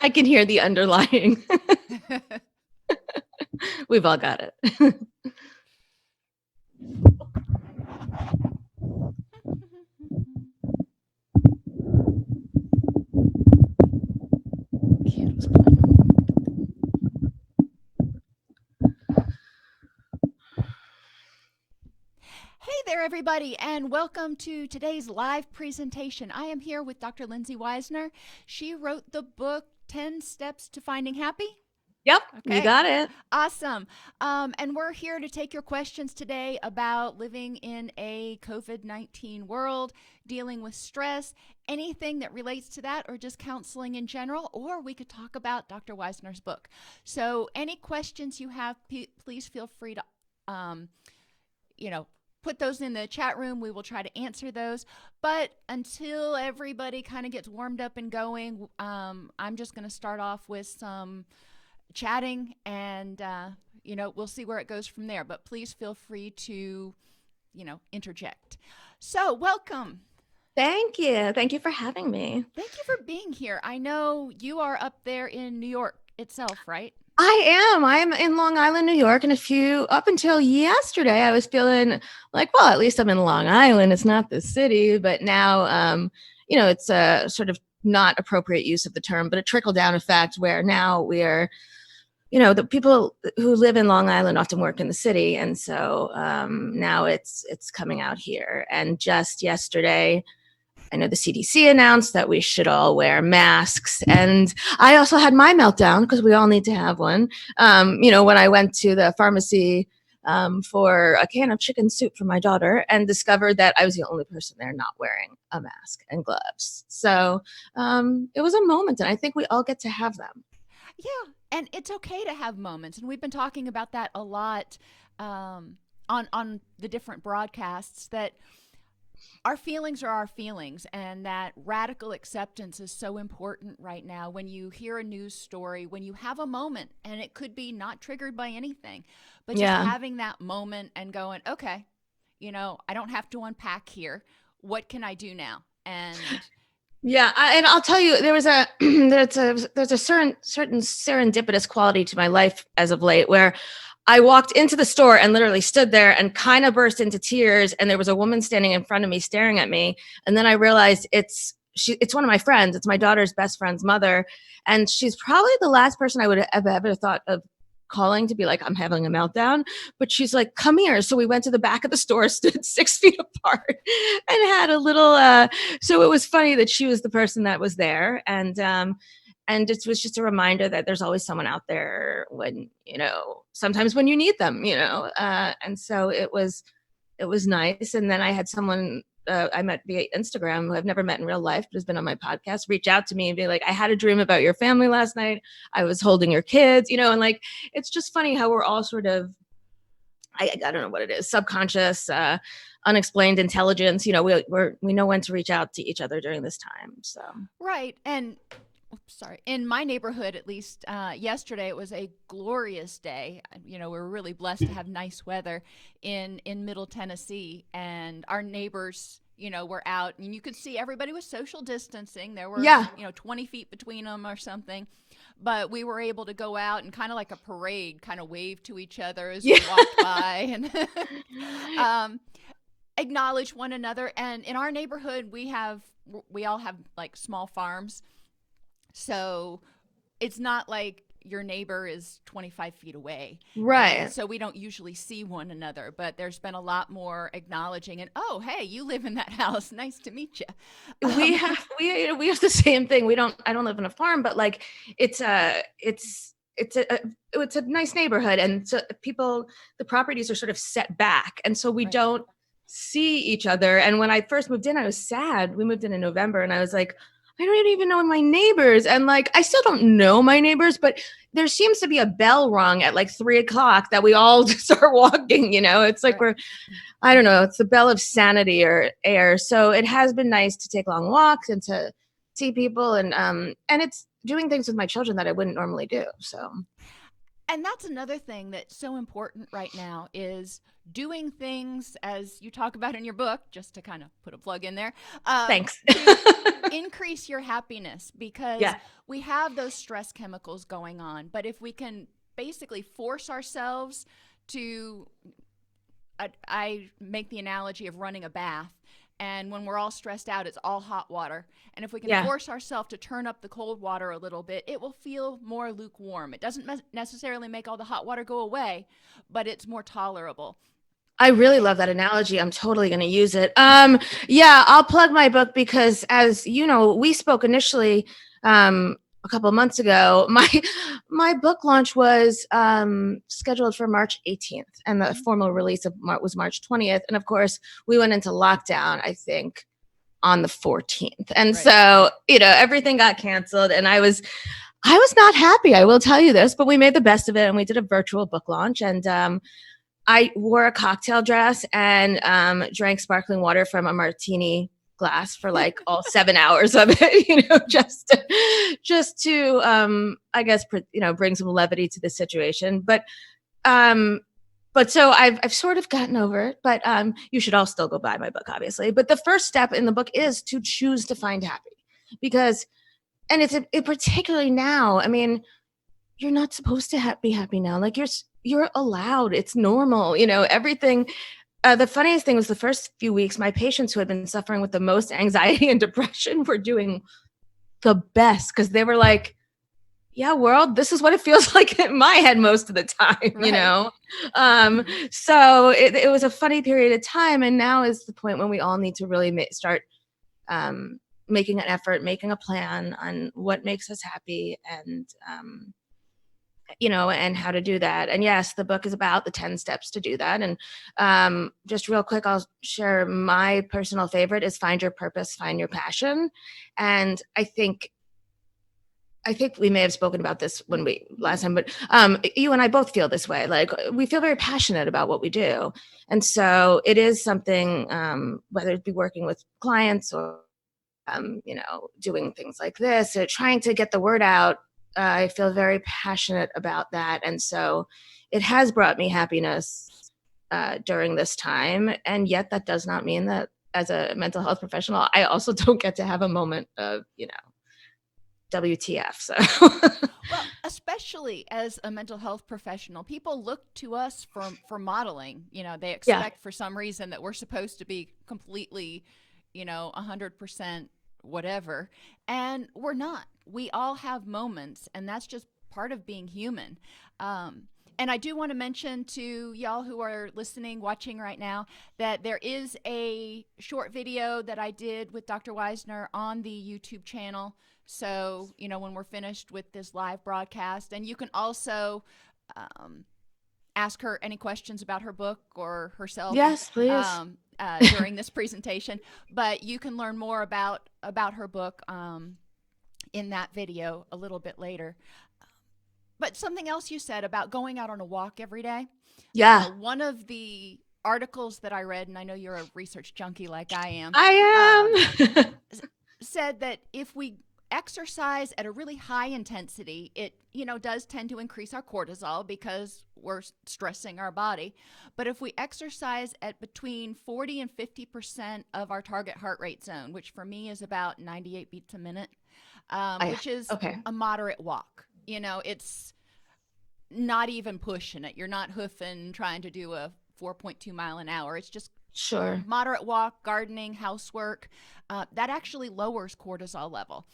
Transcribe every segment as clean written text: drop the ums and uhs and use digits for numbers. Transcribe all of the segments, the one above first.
I can hear the underlying. We've all got it. Hey there, everybody, and welcome to today's live presentation. I am here with Dr. Lindsay Weisner. She wrote the book 10 Steps to Finding Happy. Yep, Okay. You got it. Awesome. And we're here to take your questions today about living in a COVID-19 world, dealing with stress, anything that relates to that, or just counseling in general, or we could talk about Dr. Weisner's book. So any questions you have, please feel free to, put those in the chat room. We will try to answer those. But until everybody kind of gets warmed up and going, I'm just going to start off with some chatting, and we'll see where it goes from there. But please feel free to interject. So welcome. Thank you for having me. Thank you for being here. I know you are up there in New York itself, right? I'm in Long Island, New York, and up until yesterday, I was feeling like, well, at least I'm in Long Island. It's not the city, but now, it's a sort of not appropriate use of the term, but a trickle down effect where now we are, the people who live in Long Island often work in the city. And so now it's coming out here. And just yesterday, I know the CDC announced that we should all wear masks. And I also had my meltdown because we all need to have one. When I went to the pharmacy for a can of chicken soup for my daughter and discovered that I was the only person there not wearing a mask and gloves. So it was a moment, and I think we all get to have them. Yeah, and it's okay to have moments. And we've been talking about that a lot on the different broadcasts, that our feelings are our feelings, and that radical acceptance is so important right now. When you hear a news story, when you have a moment, and it could be not triggered by anything, but just having that moment and going, okay, I don't have to unpack here. What can I do now? And and I'll tell you, there's a certain serendipitous quality to my life as of late, where I walked into the store and literally stood there and kind of burst into tears. And there was a woman standing in front of me staring at me. And then I realized it's one of my friends. It's my daughter's best friend's mother. And she's probably the last person I would have ever thought of calling to be like, I'm having a meltdown. But she's like, come here. So we went to the back of the store, stood 6 feet apart, and had a little, so it was funny that she was the person that was there. And it was just a reminder that there's always someone out there when, sometimes when you need them, and so it was nice. And then I had someone I met via Instagram who I've never met in real life, but has been on my podcast, reach out to me and be like, I had a dream about your family last night. I was holding your kids, and like, it's just funny how we're all sort of, I don't know what it is, subconscious, unexplained intelligence. We know when to reach out to each other during this time. So. Right. And in my neighborhood, at least yesterday, it was a glorious day. We're really blessed to have nice weather in Middle Tennessee, and our neighbors, were out, and you could see everybody was social distancing. There were, 20 feet between them or something, but we were able to go out and kind of like a parade, kind of wave to each other as we walked by and acknowledge one another. And in our neighborhood, we all have like small farms. So it's not like your neighbor is 25 feet away. Right. So we don't usually see one another, but there's been a lot more acknowledging and, oh, hey, you live in that house. Nice to meet you. We have the same thing. I don't live in a farm, but like it's a nice neighborhood. And so the properties are sort of set back. And so we don't see each other. And when I first moved in, I was sad. We moved in November, and I was like, I don't even know my neighbors. And like, I still don't know my neighbors, but there seems to be a bell rung at like 3:00 that we all start walking, it's like I don't know, it's the bell of sanity or air. So it has been nice to take long walks and to see people, and it's doing things with my children that I wouldn't normally do. So. And that's another thing that's so important right now is doing things, as you talk about in your book, just to kind of put a plug in there, Thanks. to increase your happiness, because Yeah. we have those stress chemicals going on. But if we can basically force ourselves to, I make the analogy of running a bath. And when we're all stressed out, it's all hot water. And if we can Yeah. force ourselves to turn up the cold water a little bit, it will feel more lukewarm. It doesn't necessarily make all the hot water go away, but it's more tolerable. I really love that analogy. I'm totally going to use it. Yeah, I'll plug my book because, as you know, we spoke initially a couple of months ago. My book launch was scheduled for March 18th, and the formal release of was March 20th. And of course, we went into lockdown, I think, on the 14th, and so everything got canceled, and I was not happy. I will tell you this, but we made the best of it, and we did a virtual book launch, and I wore a cocktail dress and drank sparkling water from a martini glass for like all 7 hours of it, just to I guess, bring some levity to the situation. But so I've sort of gotten over it, but you should all still go buy my book, obviously. But the first step in the book is to choose to find happy, because, and it particularly now, I mean, you're not supposed to be happy now. Like you're allowed. It's normal. Everything. The funniest thing was the first few weeks, my patients who had been suffering with the most anxiety and depression were doing the best, because they were like, yeah, world, this is what it feels like in my head most of the time, So it was a funny period of time. And now is the point when we all need to really start making an effort, making a plan on what makes us happy, and and how to do that. And yes, the book is about the 10 steps to do that. And just real quick, I'll share my personal favorite is find your purpose, find your passion. And I think we may have spoken about this last time, but you and I both feel this way. Like, we feel very passionate about what we do. And so it is something, whether it be working with clients or, doing things like this, or trying to get the word out. I feel very passionate about that. And so it has brought me happiness during this time. And yet that does not mean that as a mental health professional, I also don't get to have a moment of, WTF. So, well, especially as a mental health professional, people look to us for modeling. They expect for some reason that we're supposed to be completely, 100% whatever. And we're not. We all have moments, and that's just part of being human. And I do want to mention to y'all who are listening, watching right now, that there is a short video that I did with Dr. Weisner on the YouTube channel. So, when we're finished with this live broadcast, and you can also ask her any questions about her book or herself. Yes, please. During this presentation, but you can learn more about her book in that video a little bit later. But something else you said about going out on a walk every day. Yeah. One of the articles that I read, and I know you're a research junkie like I am. Said that if we exercise at a really high intensity, it does tend to increase our cortisol because we're stressing our body. But if we exercise at between 40 and 50% of our target heart rate zone, which for me is about 98 beats a minute, which is a moderate walk. It's not even pushing it. You're not hoofing, trying to do a 4.2 mile an hour. It's just moderate walk, gardening, housework. That actually lowers cortisol level.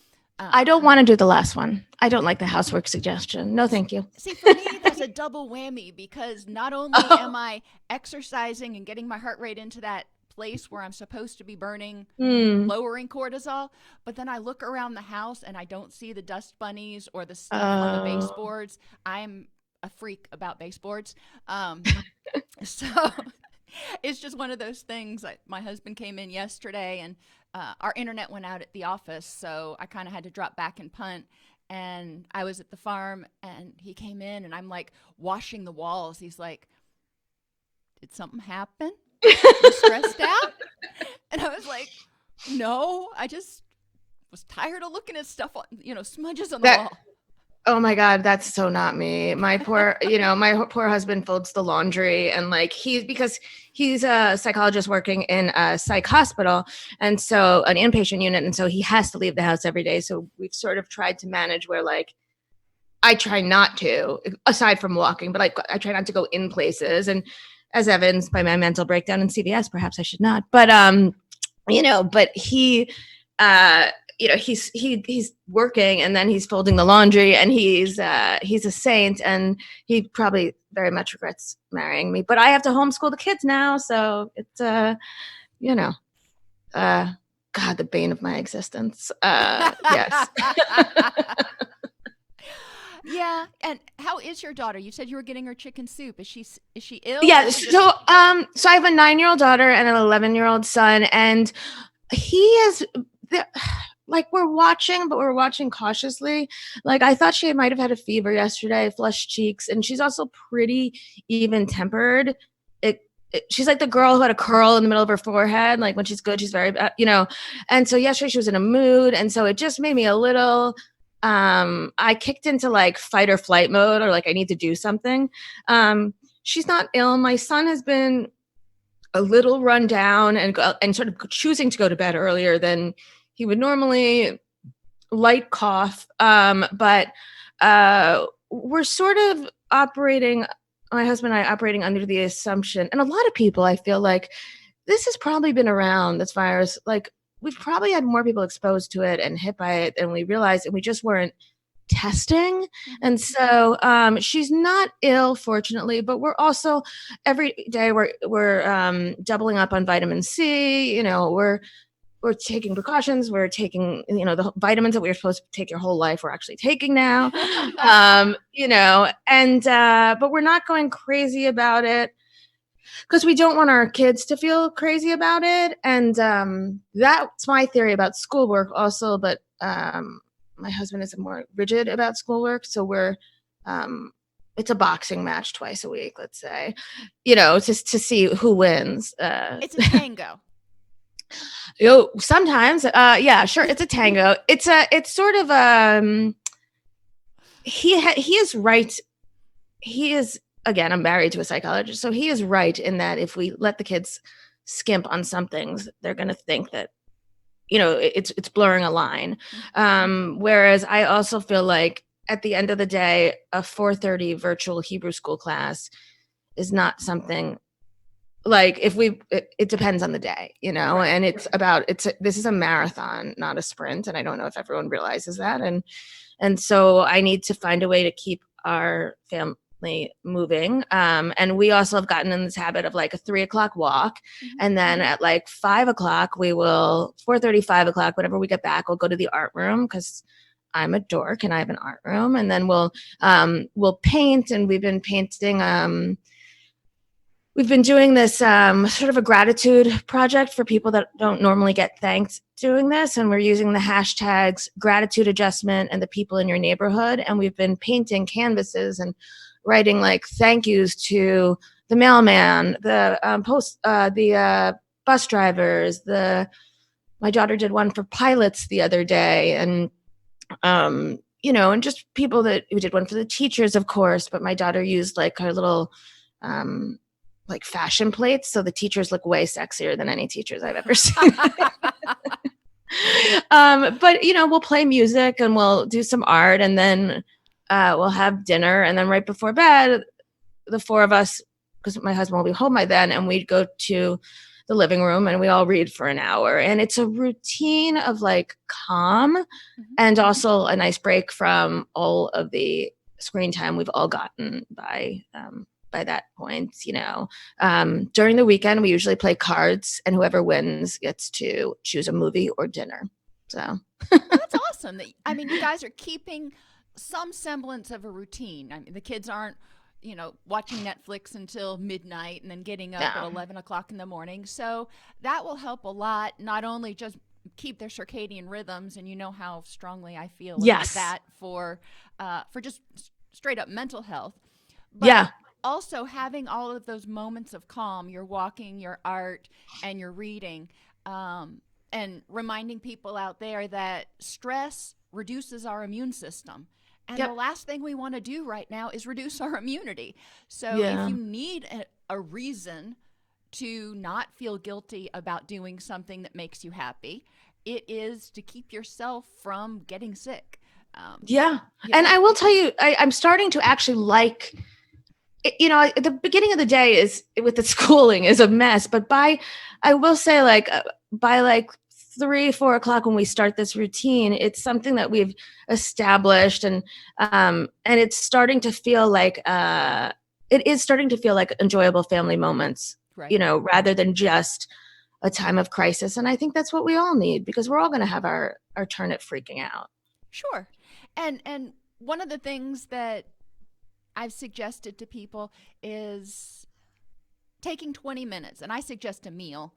I don't want to do the last one. I don't like the housework suggestion. No, thank you. See, for me, that's a double whammy, because not only am I exercising and getting my heart rate into that place where I'm supposed to be burning, lowering cortisol, but then I look around the house and I don't see the dust bunnies or the stuff on the baseboards. I'm a freak about baseboards. So it's just one of those things. My husband came in yesterday, and our internet went out at the office, so I kind of had to drop back and punt. And I was at the farm, and he came in, and I'm like washing the walls. He's like, "Did something happen? You stressed out?" And I was like, "No, I just was tired of looking at stuff on, smudges on the wall." Oh my God, that's so not me. My poor husband folds the laundry and like because he's a psychologist working in a psych hospital and so an inpatient unit. And so he has to leave the house every day. So we've sort of tried to manage where like I try not to, aside from walking, but like I try not to go in places. And as evidenced by my mental breakdown in CVS, perhaps I should not. But but he uh he's working and then he's folding the laundry and he's a saint and he probably very much regrets marrying me. But I have to homeschool the kids now, so it's you know, God, the bane of my existence. Yes. Yeah. And how is your daughter? You said you were getting her chicken soup. Is she ill? Yeah, Is she just so I have a 9-year-old daughter and an 11-year-old son, and he is like we're watching, but we're watching cautiously. Like I thought she might have had a fever yesterday, flushed cheeks, and she's also pretty even tempered. She's like the girl who had a curl in the middle of her forehead. Like when she's good, she's very bad. And so yesterday she was in a mood, and so it just made me a little. I kicked into like fight or flight mode, or like I need to do something. She's not ill. My son has been a little run down and sort of choosing to go to bed earlier than he would normally. Light cough, but we're sort of operating. My husband and I operating under the assumption, and a lot of people, I feel like this has probably been around. This virus, like we've probably had more people exposed to it and hit by it than we realized, and we just weren't testing. And so she's not ill, fortunately, but we're also every day we're doubling up on vitamin C. We're taking precautions. We're taking, the vitamins that we were supposed to take your whole life. We're actually taking now, but we're not going crazy about it because we don't want our kids to feel crazy about it. And that's my theory about schoolwork also. But my husband is more rigid about schoolwork. So it's a boxing match twice a week, let's say, just to see who wins. it's a tango. Sometimes, yeah, sure. It's a tango. It's sort of, he is right. He is, again, I'm married to a psychologist. So he is right in that if we let the kids skimp on some things, they're going to think that, it's blurring a line. Whereas I also feel like at the end of the day, a 4:30 virtual Hebrew school class is not something like it depends on the day, Right. and this is a marathon, not a sprint. And I don't know if everyone realizes that. And so I need to find a way to keep our family moving. And we also have gotten in this habit of like a 3:00 walk. And then at like 5:00, 4:30, 5:00, whenever we get back, we'll go to the art room because I'm a dork and I have an art room. And then we'll paint, and we've been painting. We've been doing this sort of a gratitude project for people that don't normally get thanked doing this. And we're using the hashtags gratitude adjustment and the people in your neighborhood. And we've been painting canvases and writing like thank yous to the mailman, the bus drivers. My daughter did one for pilots the other day. And and just people we did one for the teachers, of course. But my daughter used like her little like fashion plates, so the teachers look way sexier than any teachers I've ever seen. But we'll play music and we'll do some art, and then we'll have dinner, and then right before bed, the four of us, because my husband will be home by then, and we'd go to the living room and we all read for an hour. And it's a routine of like calm and also a nice break from all of the screen time we've all gotten by that point. During the weekend, we usually play cards, and whoever wins gets to choose a movie or dinner. So That's awesome. You guys are keeping some semblance of a routine. The kids aren't, watching Netflix until midnight and then getting up at 11:00 in the morning. So that will help a lot. Not only just keep their circadian rhythms, and how strongly I feel about that for just straight up mental health. But also having all of those moments of calm, your walking, your art, and your reading, and reminding people out there that stress reduces our immune system. And the last thing we want to do right now is reduce our immunity. So Yeah. if you need a reason to not feel guilty about doing something that makes you happy, it is to keep yourself from getting sick. Yeah. And I will tell you, I'm starting to actually like, at the beginning of the day is with the schooling is a mess, but I will say by 3-4 o'clock when we start this routine, it's something that we've established, and it's starting to feel like it is starting to feel like enjoyable family moments, right. Rather than just a time of crisis. And I think that's what we all need, because we're all going to have our turn at freaking out. Sure. And one of the things that I've suggested to people is taking 20 minutes, and I suggest a meal,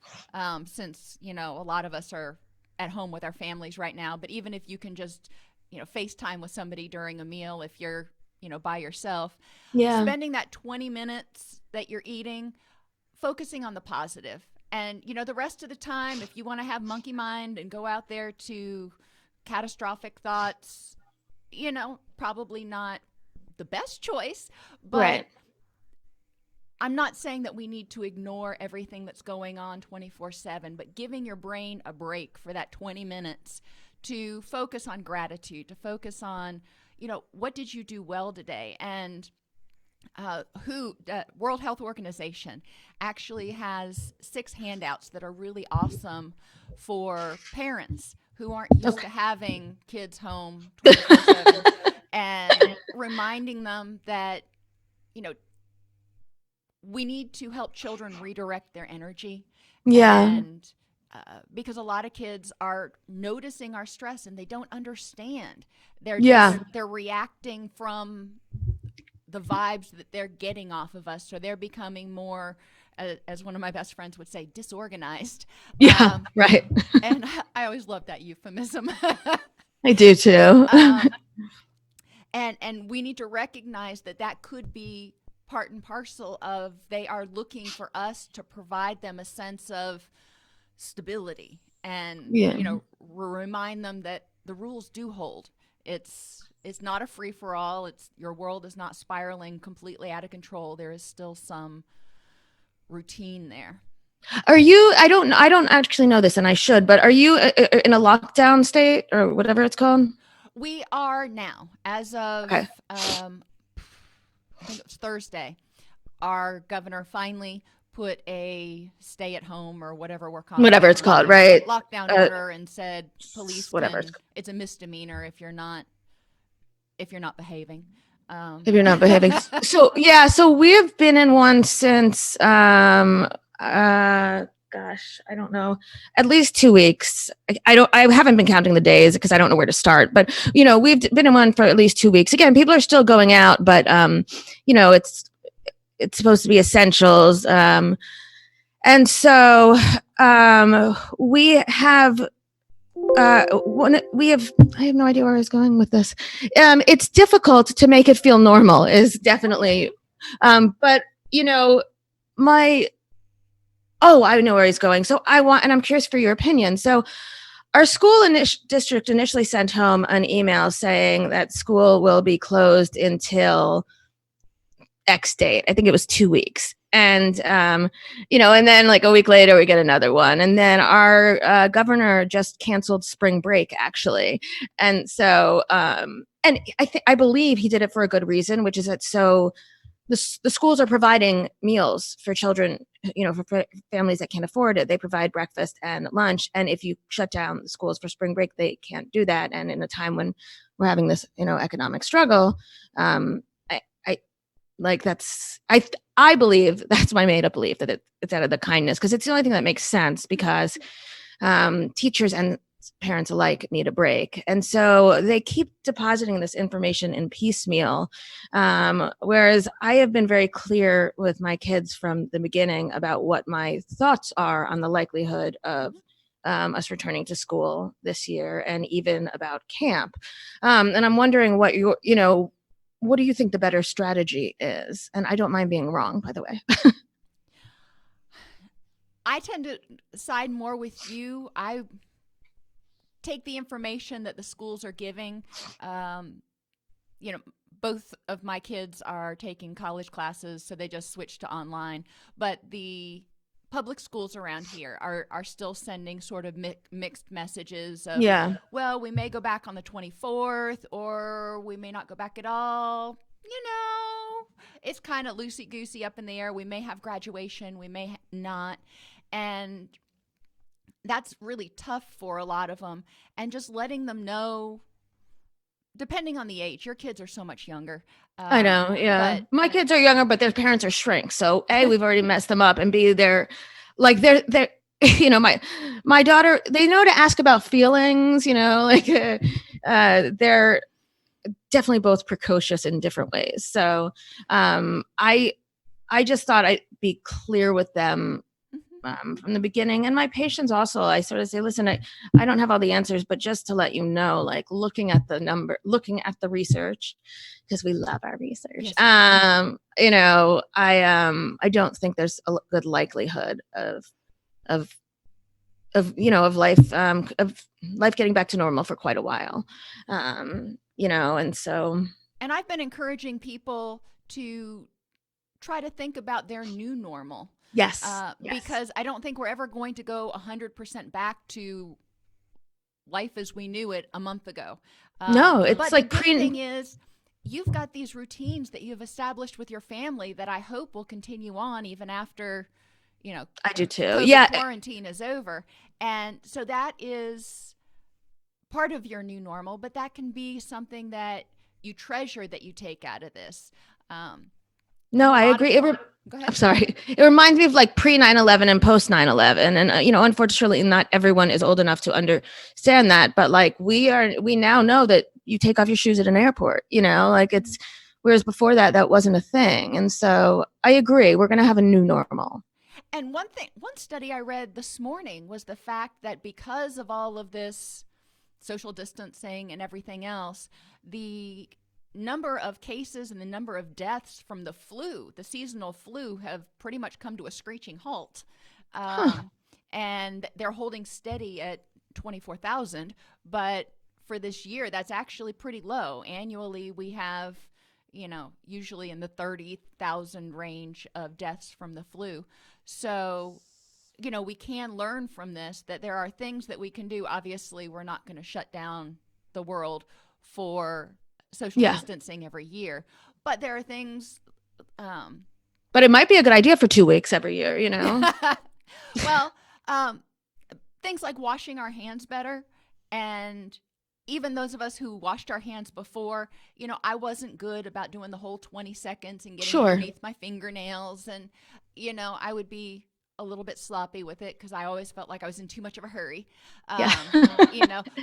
since, a lot of us are at home with our families right now, but even if you can just, FaceTime with somebody during a meal, if you're, by yourself, spending that 20 minutes that you're eating, focusing on the positive. And, the rest of the time, if you want to have monkey mind and go out there to catastrophic thoughts, probably not the best choice, but right. I'm not saying that we need to ignore everything that's going on 24/7, but giving your brain a break for that 20 minutes to focus on gratitude, to focus on, what did you do well today? And World Health Organization actually has 6 handouts that are really awesome for parents who aren't used to having kids home 24/7, and reminding them that, we need to help children redirect their energy. Yeah. And because a lot of kids are noticing our stress and they don't understand. They're reacting from the vibes that they're getting off of us. So they're becoming more, as one of my best friends would say, disorganized. Yeah, right. And I always love that euphemism. I do too. And we need to recognize that could be part and parcel of they are looking for us to provide them a sense of stability and, remind them that the rules do hold. It's not a free for all. Your world is not spiraling completely out of control. There is still some routine there. Are you, I don't actually know this, and I should, but are you in a lockdown state or whatever it's called? We are now, as of, Okay. I think it was Thursday, our governor finally put a stay-at-home or whatever we're calling Whatever it's called, right? Lockdown order, and said police whatever it's a misdemeanor if you're not behaving. If you're not behaving. So we have been in one since gosh, I don't know, at least 2 weeks. I haven't been counting the days because I don't know where to start, but we've been in one for at least 2 weeks. Again, people are still going out, but it's supposed to be essentials. And so we have I have no idea where I was going with this. It's difficult to make it feel normal is definitely, but I know where he's going. So and I'm curious for your opinion. So our school district initially sent home an email saying that school will be closed until X date. I think it was 2 weeks. And, and then like a week later, we get another one. And then our governor just canceled spring break, actually. And so, and I believe he did it for a good reason, which is that the schools are providing meals for children, for families that can't afford it. They provide breakfast and lunch. And if you shut down the schools for spring break, they can't do that. And in a time when we're having this, economic struggle, I believe that's my made up belief that it's out of the kindness, because it's the only thing that makes sense, because teachers and parents alike need a break. And so they keep depositing this information in piecemeal. Whereas I have been very clear with my kids from the beginning about what my thoughts are on the likelihood of us returning to school this year, and even about camp. And I'm wondering what what do you think the better strategy is? And I don't mind being wrong, by the way. I tend to side more with you. I take the information that the schools are giving, both of my kids are taking college classes, so they just switched to online. But the public schools around here are still sending sort of mixed messages of, Yeah. well, we may go back on the 24th, or we may not go back at all. It's kind of loosey-goosey, up in the air. We may have graduation, we may not. And that's really tough for a lot of them. And just letting them know, depending on the age, your kids are so much younger. I know. Yeah. But My kids are younger, but their parents are shrinks. So A, we've already messed them up, and B, they're my daughter, they know to ask about feelings, they're definitely both precocious in different ways. So, I just thought I'd be clear with them from the beginning. And my patients also, I sort of say, listen, I don't have all the answers, but just to let you know, like looking at the research, because we love our research. Yes. I don't think there's a good likelihood of life getting back to normal for quite a while. And so. And I've been encouraging people to try to think about their new normal. Yes. Because I don't think we're ever going to go 100% back to life as we knew it a month ago. No, it's but like the good thing is, you've got these routines that you've established with your family that I hope will continue on even after, I do too. COVID quarantine is over. And so that is part of your new normal, but that can be something that you treasure, that you take out of this. No, I agree. Go ahead. I'm sorry. It reminds me of like pre 9/11 and post 9/11. And, unfortunately, not everyone is old enough to understand that. But like we now know that you take off your shoes at an airport, whereas before that wasn't a thing. And so I agree. We're going to have a new normal. And one study I read this morning was the fact that because of all of this social distancing and everything else, the number of cases and the number of deaths from the seasonal flu, have pretty much come to a screeching halt. And they're holding steady at 24,000. But for this year, that's actually pretty low. Annually, we have, usually in the 30,000 range of deaths from the flu. So, we can learn from this that there are things that we can do. Obviously, we're not going to shut down the world for social distancing every year, but there are things. But it might be a good idea for 2 weeks every year, Well, things like washing our hands better. And even those of us who washed our hands before, I wasn't good about doing the whole 20 seconds and getting underneath my fingernails. And, I would be a little bit sloppy with it because I always felt like I was in too much of a hurry. A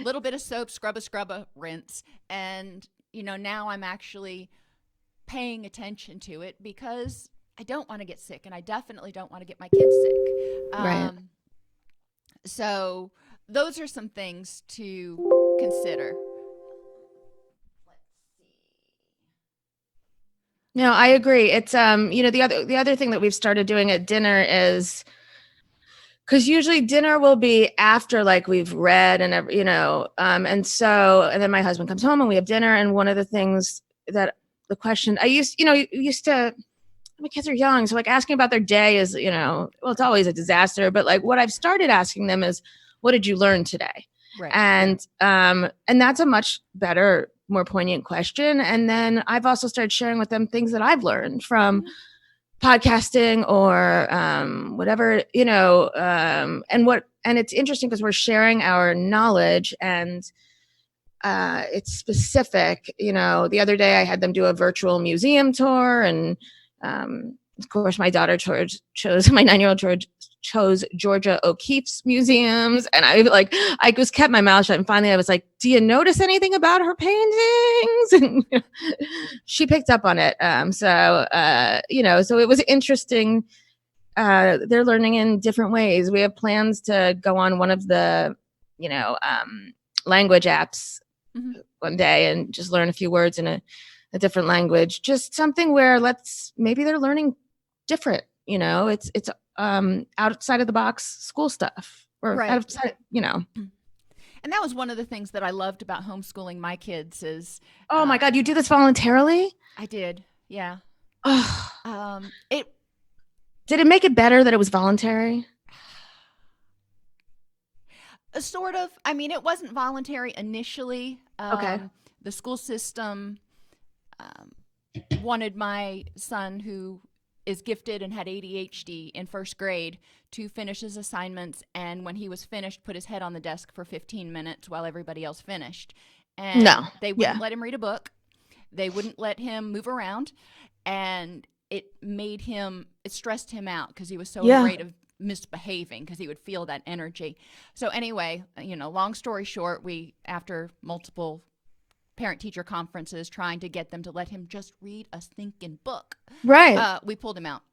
little bit of soap, scrub a, rinse. And, now I'm actually paying attention to it because I don't want to get sick, and I definitely don't want to get my kids sick. Right. So those are some things to consider. Let's see. No, I agree. It's the other thing that we've started doing at dinner is, because usually dinner will be after like we've read and and then my husband comes home and we have dinner. And one of the things that the question I used to, my kids are young, so like asking about their day is, it's always a disaster. But like what I've started asking them is, what did you learn today? Right. And that's a much better, more poignant question. And then I've also started sharing with them things that I've learned from podcasting or whatever, and it's interesting because we're sharing our knowledge, and it's specific. The other day I had them do a virtual museum tour, and of course my daughter my 9-year-old chose Georgia O'Keeffe's museums, and I just kept my mouth shut, and finally I was like, do you notice anything about her paintings? And she picked up on it. So it was interesting. They're learning in different ways. We have plans to go on one of the language apps one day and just learn a few words in a different language, just something where maybe they're learning different, it's outside of the box school stuff, or right. outside, And that was one of the things that I loved about homeschooling my kids is Oh my God, you do this voluntarily? I did. Yeah. Oh, It did it make it better that it was voluntary? sort of, I mean, it wasn't voluntary initially. Okay. The school system um, wanted my son, who is gifted and had ADHD in first grade, to finish his assignments. And when he was finished, put his head on the desk for 15 minutes while everybody else finished. And No. they wouldn't Yeah. let him read a book. They wouldn't let him move around. And it stressed him out because he was so Yeah. afraid of misbehaving because he would feel that energy. So anyway, long story short, we, after multiple parent teacher conferences trying to get them to let him just read a stinking book, Right. we pulled him out.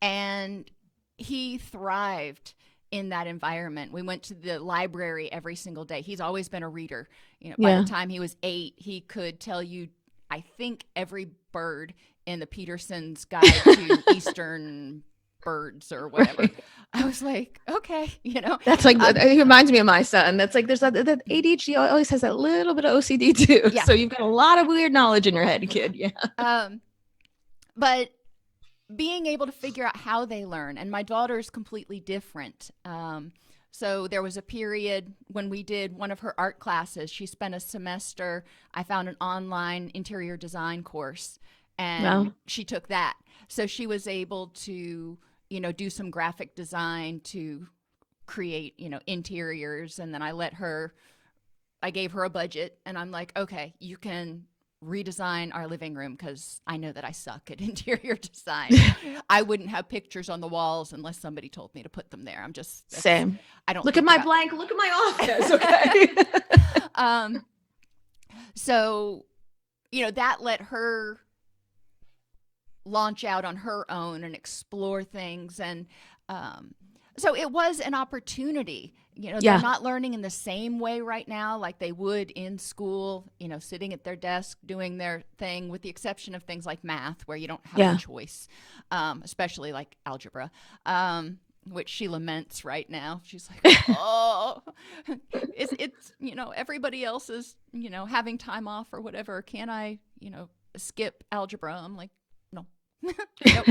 And he thrived in that environment. We went to the library every single day. He's always been a reader. By Yeah. the time he was 8, he could tell you, I think, every bird in the Peterson's Guide to Eastern Birds or whatever. Right. I was like, okay, That's like, it reminds me of my son. That's like, there's that ADHD always has that little bit of OCD too. Yeah. So you've got a lot of weird knowledge in your head, kid. Yeah. But being able to figure out how they learn, and my daughter's completely different. So there was a period when we did one of her art classes. She spent a semester. I found an online interior design course, and she took that. So she was able to, do some graphic design to create, interiors. And then I gave her a budget, and I'm like, okay, you can redesign our living room because I know that I suck at interior design. I wouldn't have pictures on the walls unless somebody told me to put them there. I'm just Same. I don't look at my blank. Look at my office. Okay. So, that let her launch out on her own and explore things. And so it was an opportunity. They're not learning in the same way right now like they would in school, sitting at their desk doing their thing, with the exception of things like math where you don't have a choice, especially like algebra, which she laments right now. She's like, oh, it's everybody else is, having time off or whatever. Can I, skip algebra? I'm like, no. Nope.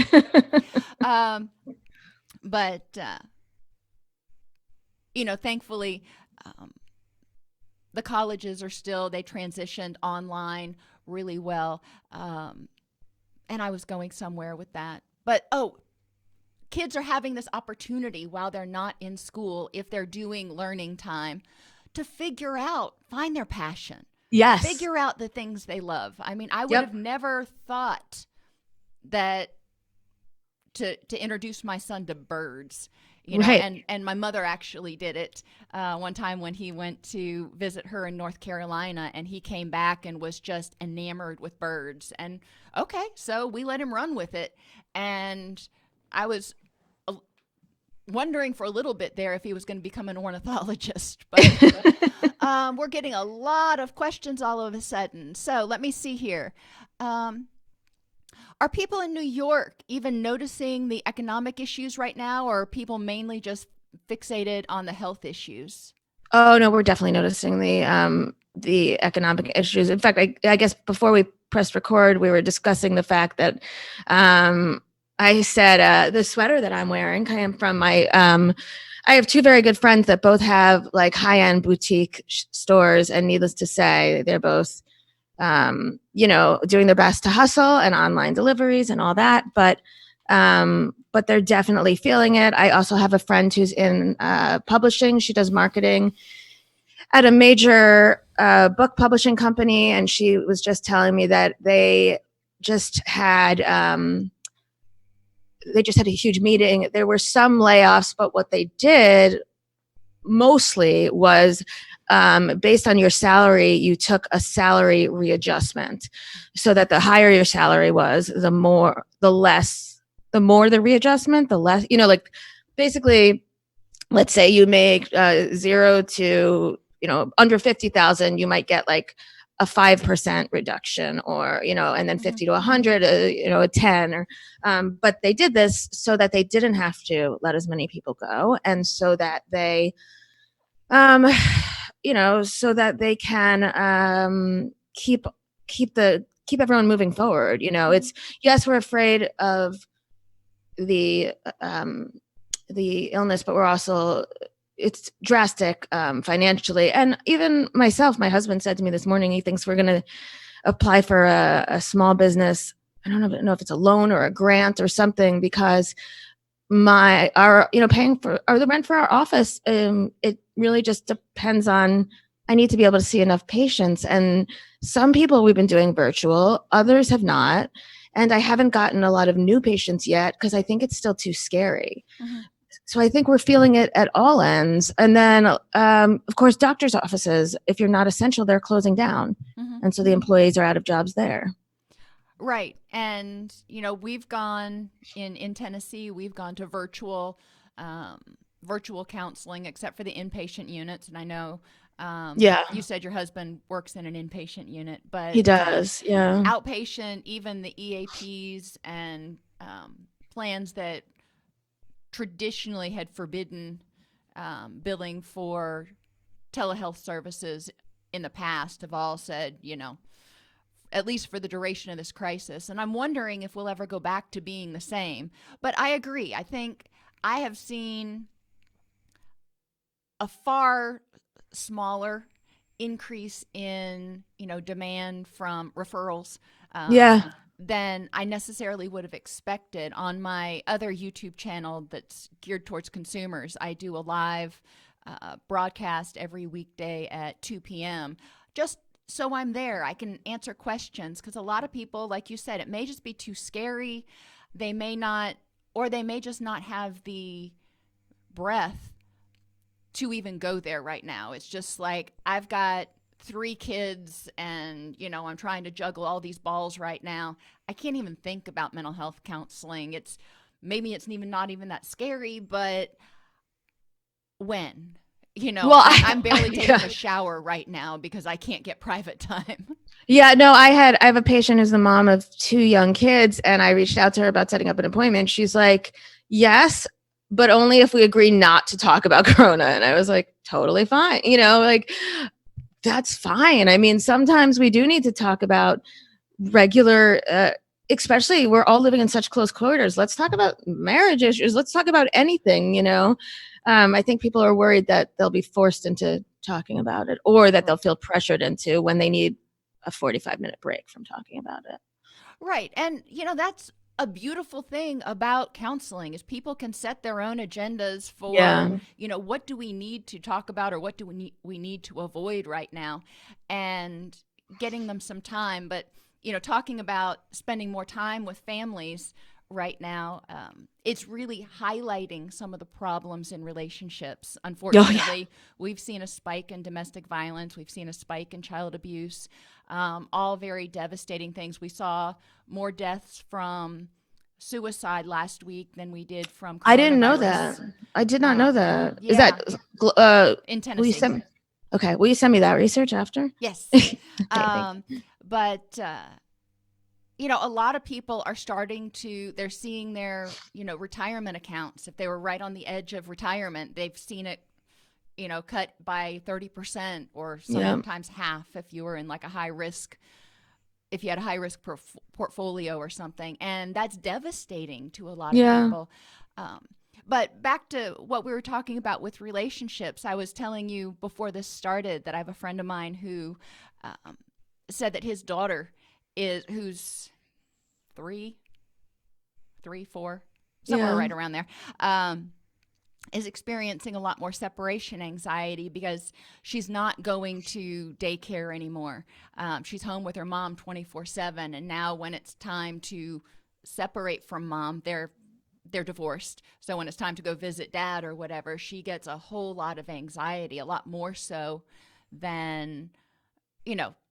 But thankfully, the colleges they transitioned online really well. And I was going somewhere with that. But, kids are having this opportunity while they're not in school, if they're doing learning time, to find their passion. Yes. Figure out the things they love. I mean, I would have never thought that to introduce my son to birds, right. and my mother actually did it one time when he went to visit her in North Carolina, and he came back and was just enamored with birds. And okay, so we let him run with it. And I was wondering for a little bit there if he was going to become an ornithologist, but we're getting a lot of questions all of a sudden. So let me see here. Are people in New York even noticing the economic issues right now, or are people mainly just fixated on the health issues? Oh no, we're definitely noticing the economic issues. In fact, I guess before we pressed record, we were discussing the fact that I said the sweater that I'm wearing came from my. I have two very good friends that both have like high-end boutique stores, and needless to say, they're both doing their best to hustle and online deliveries and all that, but they're definitely feeling it. I also have a friend who's in publishing. She does marketing at a major book publishing company, and she was just telling me that they just had a huge meeting. There were some layoffs, but what they did mostly was based on your salary, you took a salary readjustment, so that the higher your salary was, the more the readjustment, the less, like basically, let's say you make 0 to, under 50,000, you might get like a 5% reduction, or, and then 50 to 100, a 10, or, but they did this so that they didn't have to let as many people go. And so that they, so that they can keep everyone moving forward. It's, yes, we're afraid of the illness, but we're also, it's drastic financially. And even myself, my husband said to me this morning, he thinks we're going to apply for a small business. I don't know if it's a loan or a grant or something, because paying for the rent for our office, it really just depends on, I need to be able to see enough patients. And some people we've been doing virtual, others have not. And I haven't gotten a lot of new patients yet because I think it's still too scary. Mm-hmm. So I think we're feeling it at all ends. And then, of course, doctors' offices, if you're not essential, they're closing down. Mm-hmm. And so the employees are out of jobs there. Right. And, we've gone in Tennessee, we've gone to virtual counseling, except for the inpatient units. And I know you said your husband works in an inpatient unit, but he does. Yeah. Outpatient, even the EAPs and plans that traditionally had forbidden billing for telehealth services in the past have all said, at least for the duration of this crisis. And I'm wondering if we'll ever go back to being the same. But I agree. I think I have seen a far smaller increase in, demand from referrals than I necessarily would have expected. On my other YouTube channel that's geared towards consumers, I do a live broadcast every weekday at 2 p.m. just so I'm there. I can answer questions, because a lot of people, like you said, it may just be too scary. They may not, or they may just not have the breath to even go there right now. It's just like, I've got 3 kids and, I'm trying to juggle all these balls right now. I can't even think about mental health counseling. Maybe it's even not even that scary, but when? Well, I'm barely taking a shower right now because I can't get private time. Yeah, no, I have a patient who's the mom of 2 young kids, and I reached out to her about setting up an appointment. She's like, yes, but only if we agree not to talk about Corona. And I was like, totally fine. That's fine. I mean, sometimes we do need to talk about regular, especially we're all living in such close quarters. Let's talk about marriage issues. Let's talk about anything, I think people are worried that they'll be forced into talking about it, or that they'll feel pressured into when they need a 45-minute break from talking about it. Right. And, that's a beautiful thing about counseling, is people can set their own agendas for, what do we need to talk about, or what do we need to avoid right now, and getting them some time. But, talking about spending more time with families right now, it's really highlighting some of the problems in relationships. Unfortunately, we've seen a spike in domestic violence. We've seen a spike in child abuse, all very devastating things. We saw more deaths from suicide last week than we did from coronavirus. I didn't know that. I did not know that. Is that in Tennessee? Will you send me that research after? Yes. Okay, but a lot of people are they're seeing their, retirement accounts. If they were right on the edge of retirement, they've seen it, cut by 30%, or sometimes half if you were in like if you had a high risk portfolio or something. And that's devastating to a lot of people. But back to what we were talking about with relationships, I was telling you before this started that I have a friend of mine who said that his daughter who's 3, 4, somewhere right around there, is experiencing a lot more separation anxiety because she's not going to daycare anymore. She's home with her mom 24/7, and now when it's time to separate from mom, they're divorced. So when it's time to go visit dad or whatever, she gets a whole lot of anxiety, a lot more so than,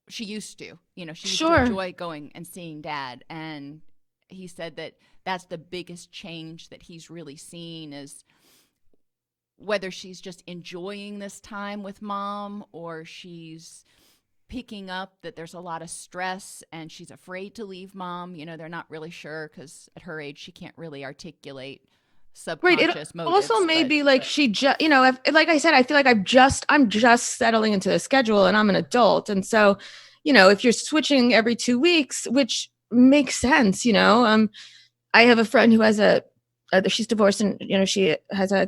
she used to. She used to enjoy going and seeing dad. And he said that that's the biggest change that he's really seen, is whether she's just enjoying this time with mom, or she's picking up that there's a lot of stress and she's afraid to leave mom. They're not really sure, because at her age, she can't really articulate Right. It subconscious motives. also may But be like she just, like I said, I feel like I'm just settling into the schedule and I'm an adult. And so, if you're switching every 2 weeks, which makes sense, I have a friend who has she's divorced and, she has a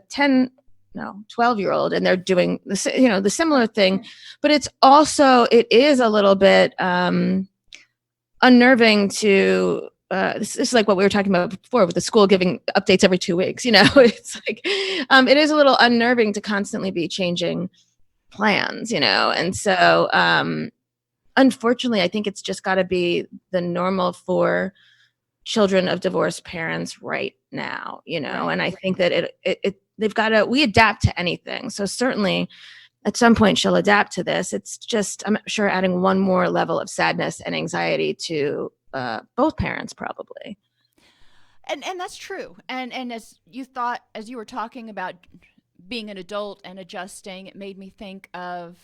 12-year-old and they're doing the similar thing, but it is a little bit, unnerving to, this is like what we were talking about before with the school giving updates every 2 weeks. It's like, it is a little unnerving to constantly be changing plans, and so, unfortunately, I think it's just got to be the normal for children of divorced parents right now, Right. and I think that we adapt to anything. So certainly at some point she'll adapt to this. It's just, I'm sure, adding one more level of sadness and anxiety to both parents, probably. And that's true. And as you were talking about being an adult and adjusting, it made me think of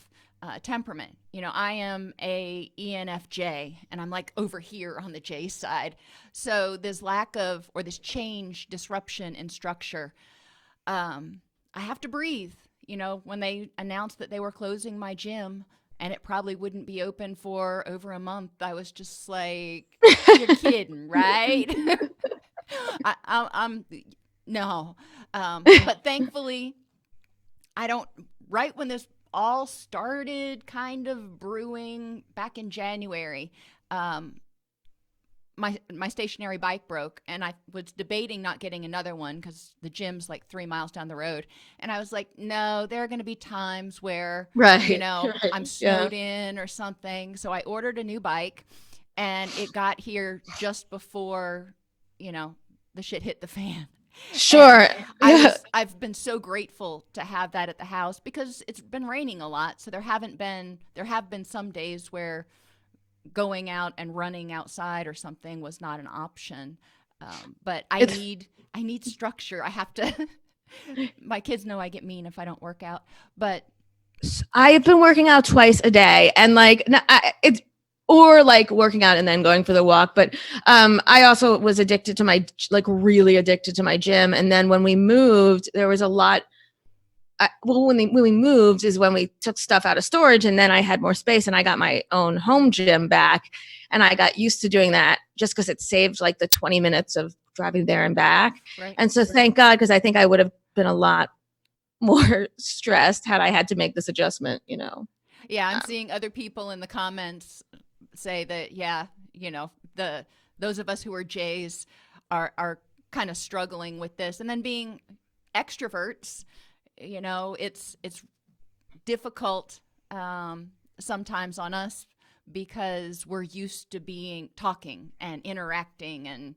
temperament. I am a ENFJ, and I'm like over here on the J side. So this this change, disruption in structure, I have to breathe. When they announced that they were closing my gym and it probably wouldn't be open for over a month, I was just like, "You're kidding, right?" I'm no, but thankfully, I don't. Right when this all started, kind of brewing back in January, my stationary bike broke, and I was debating not getting another one because the gym's like 3 miles down the road. And I was like, no, there are going to be times where, Right. Right. I'm snowed in or something. So I ordered a new bike, and it got here just before, the shit hit the fan. Sure. I've been so grateful to have that at the house because it's been raining a lot. So there have been some days where going out and running outside or something was not an option. But I need structure. I have to, my kids know I get mean if I don't work out, but I've been working out twice a day, and it's, or like working out and then going for the walk. But I also was really addicted to my gym. And then when we moved, there was a lot. When we moved is when we took stuff out of storage, and then I had more space and I got my own home gym back, and I got used to doing that just because it saved like the 20 minutes of driving there and back. Right. And so thank God, because I think I would have been a lot more stressed had I had to make this adjustment, Yeah, I'm seeing other people in the comments say that, those of us who are J's are kind of struggling with this. And then being extroverts, it's difficult sometimes on us because we're used to talking and interacting and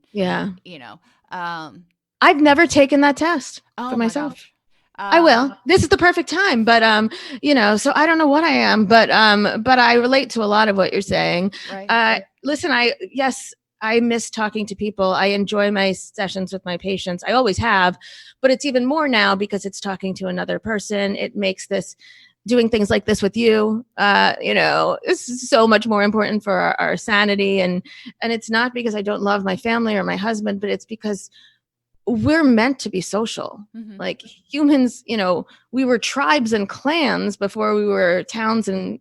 I've never taken that test for myself. I will. This is the perfect time, but so I don't know what I am, but I relate to a lot of what you're saying. Right. Listen, I miss talking to people. I enjoy my sessions with my patients. I always have, but it's even more now because it's talking to another person. It makes doing things like this with you, this is so much more important for our sanity. And it's not because I don't love my family or my husband, but it's because we're meant to be social. Mm-hmm. Like humans, we were tribes and clans before we were towns and,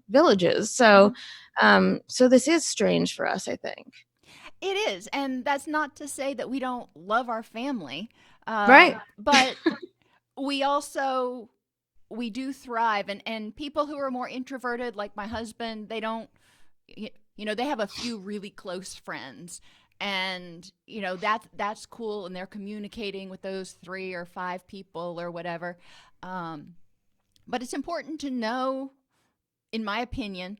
villages. So, so this is strange for us, I think. It is. And that's not to say that we don't love our family. Right. But we do thrive. And people who are more introverted, like my husband, they don't, they have a few really close friends. And, that's cool. And they're communicating with those 3 or 5 people or whatever. But it's important to know, in my opinion,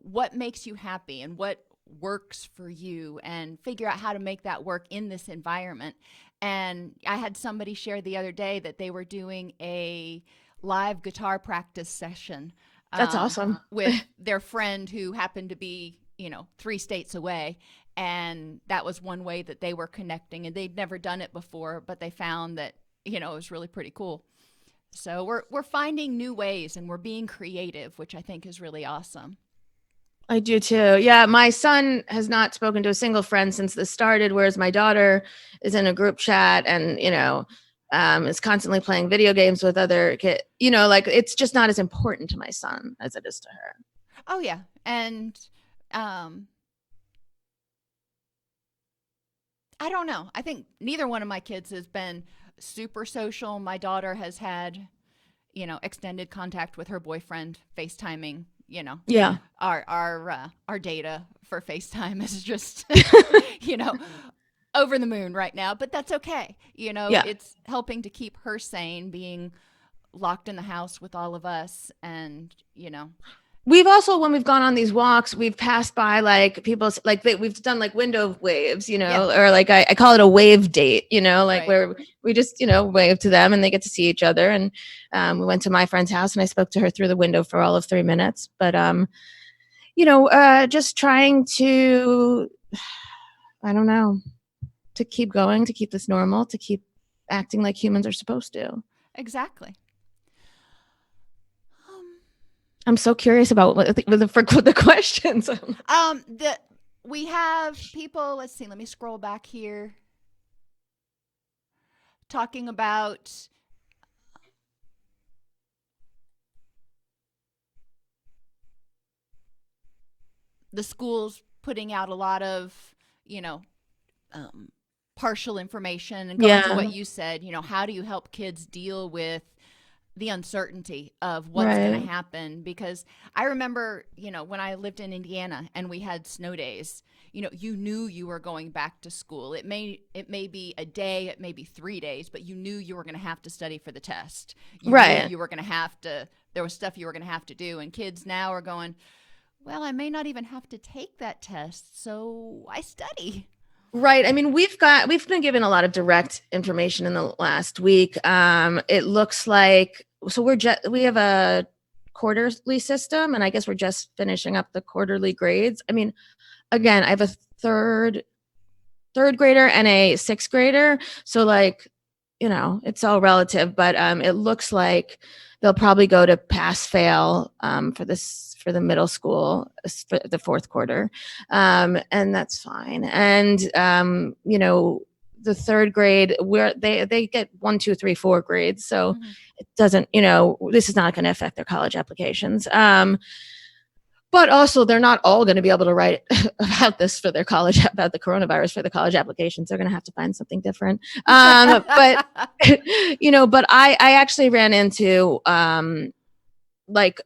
what makes you happy and what works for you, and figure out how to make that work in this environment. And I had somebody share the other day that they were doing a live guitar practice session. That's awesome. With their friend who happened to be, 3 states away. And that was one way that they were connecting, and they'd never done it before, but they found that, it was really pretty cool. So we're finding new ways, and we're being creative, which I think is really awesome. I do too. Yeah, my son has not spoken to a single friend since this started, whereas my daughter is in a group chat and, is constantly playing video games with other kids. Like it's just not as important to my son as it is to her. Oh yeah, and I don't know. I think neither one of my kids has been super social. My daughter has had, extended contact with her boyfriend, FaceTiming. Yeah. Our data for FaceTime is just, you know, over the moon right now. But that's okay. Yeah. It's helping to keep her sane, being locked in the house with all of us, and We've also, when we've gone on these walks, we've passed by like people, like we've done like window waves, Yeah. or like I call it a wave date, like Right. where we just, wave to them and they get to see each other. And we went to my friend's house and I spoke to her through the window for all of 3 minutes. But, just trying to, I don't know, to keep going, to keep this normal, to keep acting like humans are supposed to. Exactly. I'm so curious about what the questions. We have people, let's see, let me scroll back here, talking about the schools putting out a lot of, partial information, and going to what you said, how do you help kids deal with the uncertainty of what's going to happen? Because I remember, when I lived in Indiana and we had snow days, you knew you were going back to school. It may be a day, it may be 3 days, but you knew you were going to have to study for the test. You knew you were going to have to, there was stuff you were going to have to do. And kids now are going, well, I may not even have to take that test, so I study. Right. I mean, we've been given a lot of direct information in the last week. It looks like, so we have a quarterly system, and I guess we're just finishing up the quarterly grades. I mean, again, I have a third grader and a sixth grader. So like, it's all relative, but it looks like they'll probably go to pass fail for the middle school for the fourth quarter. And that's fine. And, the third grade where they get 1, 2, 3, 4 grades. So it doesn't, this is not going to affect their college applications. But also, they're not all going to be able to write about this for their college, about the coronavirus for the college applications. They're going to have to find something different. But, but I actually ran into like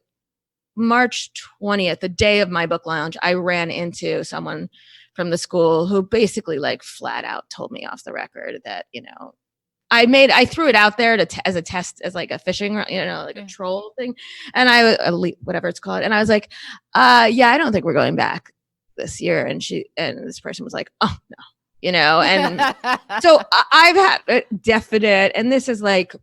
March 20th, the day of my book launch, I ran into someone from the school who basically like flat out told me off the record that, I threw it out there as a test, as like a phishing, like a troll thing. And whatever it's called. And I was like, yeah, I don't think we're going back this year. And this person was like, oh no, and so I've had definite, and this is like,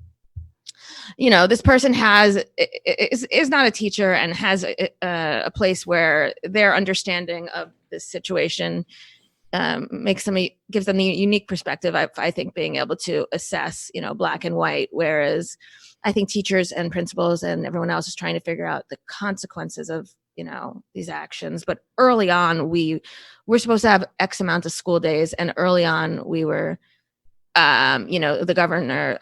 this person is not a teacher and has a place where their understanding of this situation gives them the unique perspective. I think being able to assess, black and white, whereas I think teachers and principals and everyone else is trying to figure out the consequences of, these actions. But early on, we're supposed to have X amount of school days, and early on we were, the governor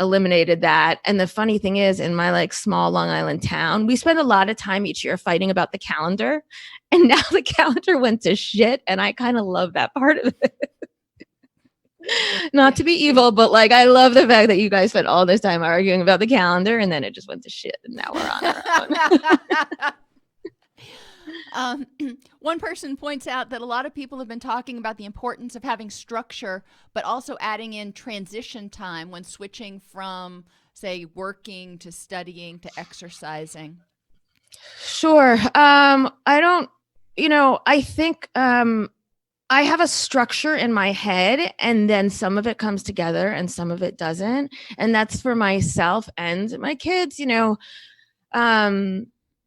eliminated that. And the funny thing is, in my like small Long Island town, we spend a lot of time each year fighting about the calendar, and now the calendar went to shit, and I kind of love that part of it. Not to be evil, but like I love the fact that you guys spent all this time arguing about the calendar, and then it just went to shit, and now we're on our own. One person points out that a lot of people have been talking about the importance of having structure, but also adding in transition time when switching from, say, working to studying to exercising. Sure. I don't, I think I have a structure in my head, and then some of it comes together and some of it doesn't. And that's for myself and my kids,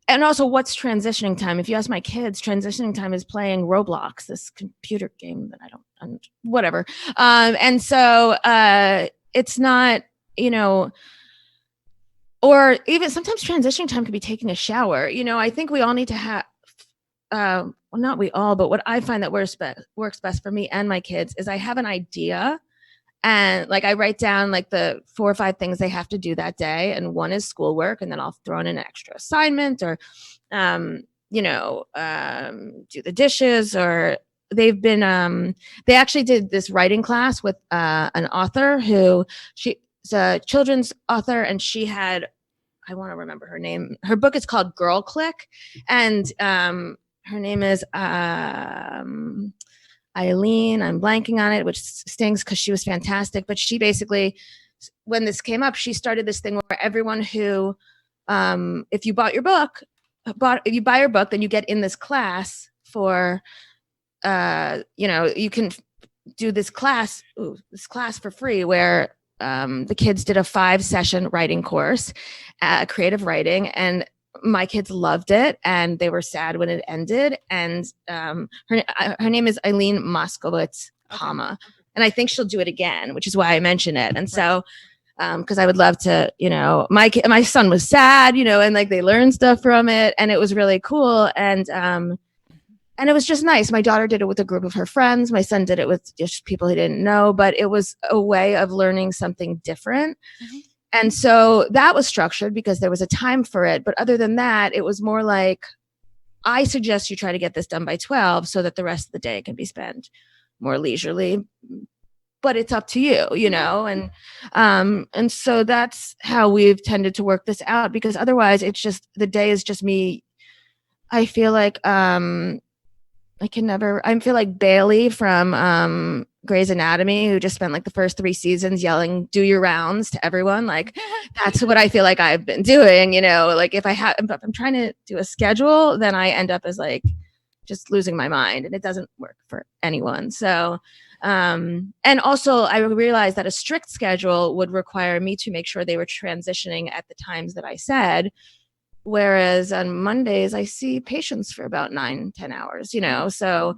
and also, what's transitioning time? If you ask my kids, transitioning time is playing Roblox, this computer game that I don't, whatever. And so it's not, or even sometimes transitioning time could be taking a shower. I think we all need to have well, not we all, but what I find that works best for me and my kids is I have an idea, and like I write down like the 4 or 5 things they have to do that day, and one is schoolwork, and then I'll throw in an extra assignment, or do the dishes, or they actually did this writing class with an author who she's a children's author, and she had, I want to remember her name. Her book is called Girl Click, and her name is Eileen. I'm blanking on it, which stings because she was fantastic. But she basically, when this came up, she started this thing where everyone who, if you buy her book, then you get in this class for, you can do this class for free, where the kids did a 5-session writing course, creative writing, and my kids loved it, and they were sad when it ended. And her name is Eileen Moskowitz, Palma, and I think she'll do it again, which is why I mention it. And so, because I would love to, my son was sad, and like they learned stuff from it, and it was really cool. And it was just nice. My daughter did it with a group of her friends. My son did it with just people he didn't know, but it was a way of learning something different. Mm-hmm. And so that was structured because there was a time for it. But other than that, it was more like, I suggest you try to get this done by 12 so that the rest of the day can be spent more leisurely. But it's up to you, and so that's how we've tended to work this out, because otherwise it's just, the day is just me. I feel like I feel like Bailey from Grey's Anatomy, who just spent like the first 3 seasons yelling, "Do your rounds" to everyone. Like, that's what I feel like I've been doing, like if I'm trying to do a schedule, then I end up as like just losing my mind, and it doesn't work for anyone. So, and also I realized that a strict schedule would require me to make sure they were transitioning at the times that I said. Whereas on Mondays, I see patients for about 9-10 hours, so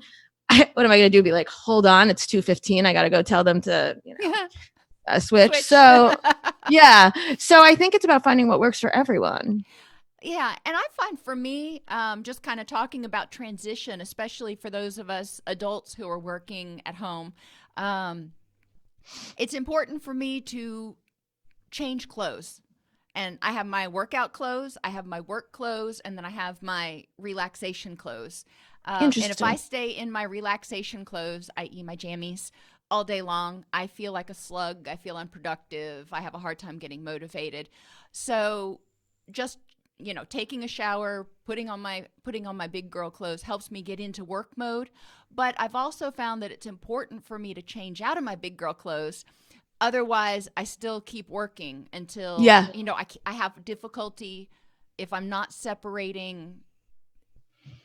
what am I going to do? Be like, hold on, it's 2:15. I got to go tell them to, switch. So yeah. So I think it's about finding what works for everyone. Yeah. And I find for me, just kind of talking about transition, especially for those of us adults who are working at home, it's important for me to change clothes. And I have my workout clothes, I have my work clothes, and then I have my relaxation clothes. And if I stay in my relaxation clothes, i.e. my jammies, all day long, I feel like a slug. I feel unproductive. I have a hard time getting motivated. So just, taking a shower, putting on my big girl clothes helps me get into work mode. But I've also found that it's important for me to change out of my big girl clothes. Otherwise, I still keep working until, I have difficulty if I'm not separating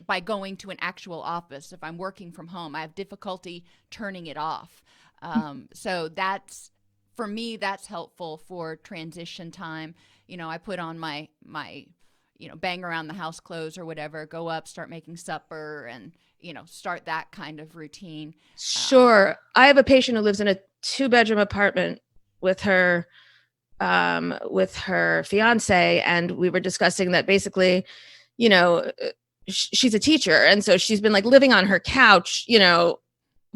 by going to an actual office. If I'm working from home, I have difficulty turning it off. So that's, for me, that's helpful for transition time. I put on my bang around the house clothes or whatever, go up, start making supper, and, start that kind of routine. Sure. I have a patient who lives in a 2-bedroom apartment with her fiance, and we were discussing that basically, she's a teacher, and so she's been like living on her couch,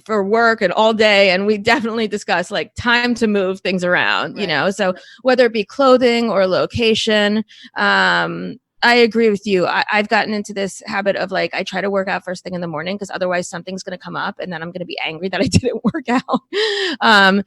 for work and all day, and we definitely discuss like time to move things around, so whether it be clothing or location. I agree with you. I've gotten into this habit of like, I try to work out first thing in the morning, because otherwise something's going to come up, and then I'm going to be angry that I didn't work out. I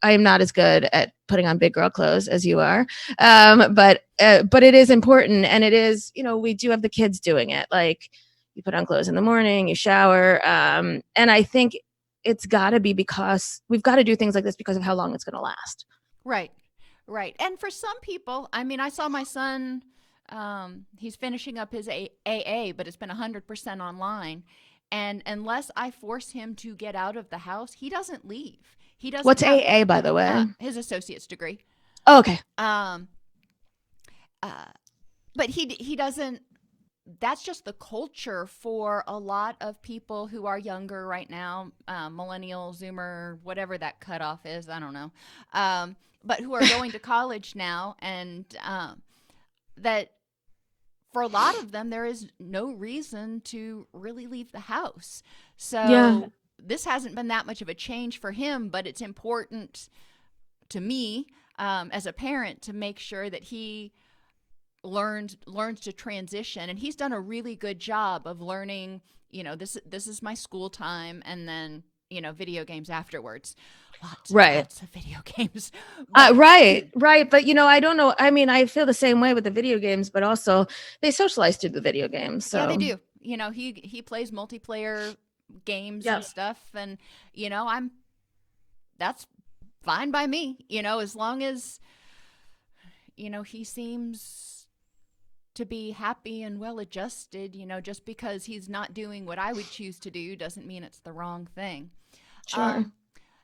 am not as good at putting on big girl clothes as you are. But it is important. And it is, we do have the kids doing it. Like, you put on clothes in the morning, you shower. And I think it's got to be because we've got to do things like this because of how long it's going to last. Right. Right. And for some people, I mean, I saw my son, he's finishing up his AA, but it's been 100% online. And unless I force him to get out of the house, he doesn't leave. He doesn't. What's AA, by the way? His associate's degree. Oh, okay. But he doesn't. That's just the culture for a lot of people who are younger right now, millennial, Zoomer, whatever that cutoff is. I don't know. But who are going to college now, and that for a lot of them, there is no reason to really leave the house. Yeah. So this hasn't been that much of a change for him, but it's important to me as a parent to make sure that he learns to transition, and he's done a really good job of learning, this is my school time, and then video games afterwards. Right. Lots of video games. But, Right. But I don't know. I mean, I feel the same way with the video games, but also they socialize through the video games. So yeah, they do. He plays multiplayer games yeah. and stuff, and that's fine by me. As long as he seems to be happy and well adjusted. Just because he's not doing what I would choose to do doesn't mean it's the wrong thing. Sure.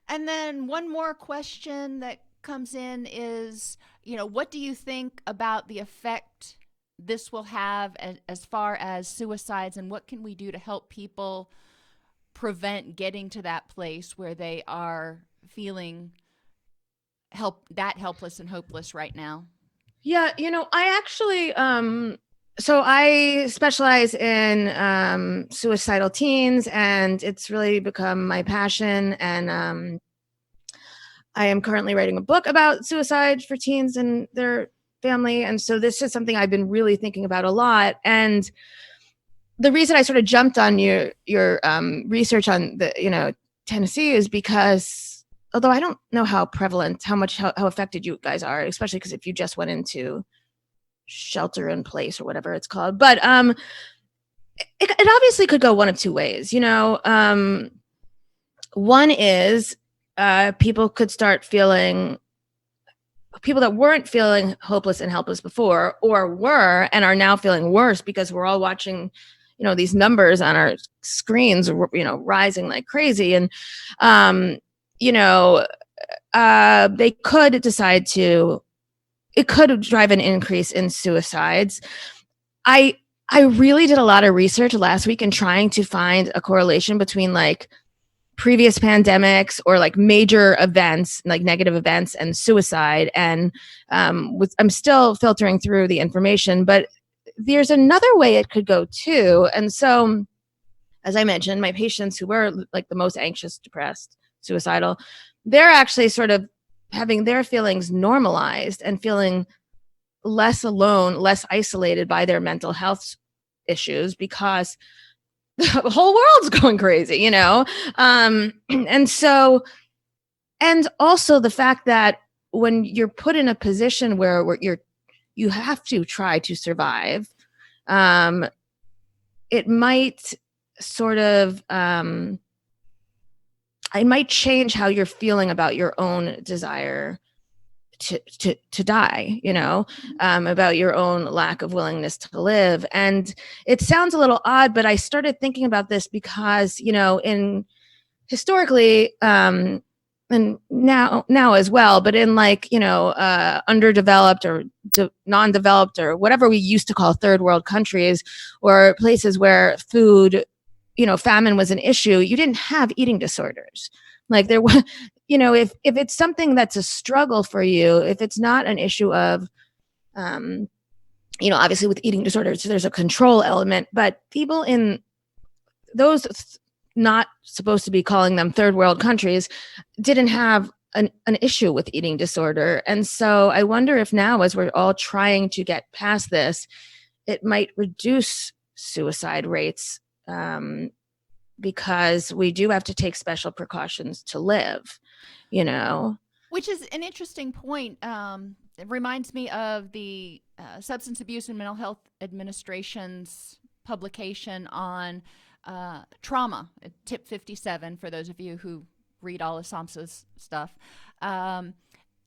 And then one more question that comes in is, what do you think about the effect this will have as far as suicides, and what can we do to help people prevent getting to that place where they are feeling helpless and hopeless right now? Yeah, I actually so I specialize in suicidal teens, and it's really become my passion, and I am currently writing a book about suicide for teens and their family, and so this is something I've been really thinking about a lot. And the reason I sort of jumped on your research on the Tennessee is because although I don't know how prevalent, how affected you guys are, especially because if you just went into shelter in place or whatever it's called, but it obviously could go one of two ways. One is people could start feeling, people that weren't feeling hopeless and helpless before, or were and are now feeling worse because we're all watching these numbers on our screens rising like crazy, and they could decide it could drive an increase in suicides. I really did a lot of research last week in trying to find a correlation between like previous pandemics or like major events, like negative events, and suicide. And I'm still filtering through the information, but there's another way it could go too. And so, as I mentioned, my patients who were like the most anxious, depressed, suicidal, they're actually sort of having their feelings normalized and feeling less alone, less isolated by their mental health issues, because the whole world's going crazy, and so, and also the fact that when you're put in a position where you have to try to survive, it might sort of it might change how you're feeling about your own desire to die, about your own lack of willingness to live. And it sounds a little odd, but I started thinking about this because, in historically, and now as well, but in like, underdeveloped or non-developed or whatever we used to call third world countries, or places where food, famine was an issue, you didn't have eating disorders. Like there was, if it's something that's a struggle for you, if it's not an issue of, obviously with eating disorders, there's a control element, but people in those not supposed to be calling them third world countries didn't have an issue with eating disorder. And so I wonder if now, as we're all trying to get past this, it might reduce suicide rates, because we do have to take special precautions to live, Which is an interesting point. It reminds me of the Substance Abuse and Mental Health Administration's publication on trauma, tip 57, for those of you who read all of SAMHSA's stuff.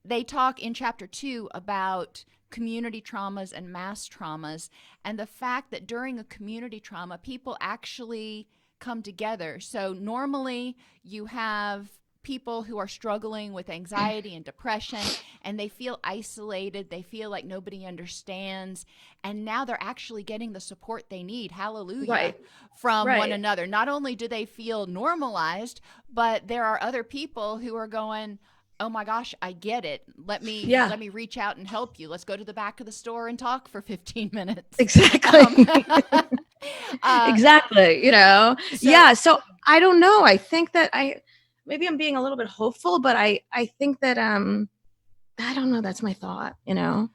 They talk in chapter 2 about community traumas and mass traumas, and the fact that during a community trauma, people actually come together. So normally you have people who are struggling with anxiety and depression, and they feel isolated, they feel like nobody understands, and now they're actually getting the support they need, hallelujah, right, from right. one another. Not only do they feel normalized, but there are other people who are going, oh my gosh, I get it. Let me reach out and help you. Let's go to the back of the store and talk for 15 minutes. Exactly. Exactly. So I don't know. I think that maybe I'm being a little bit hopeful, but I think that, I don't know. That's my thought, and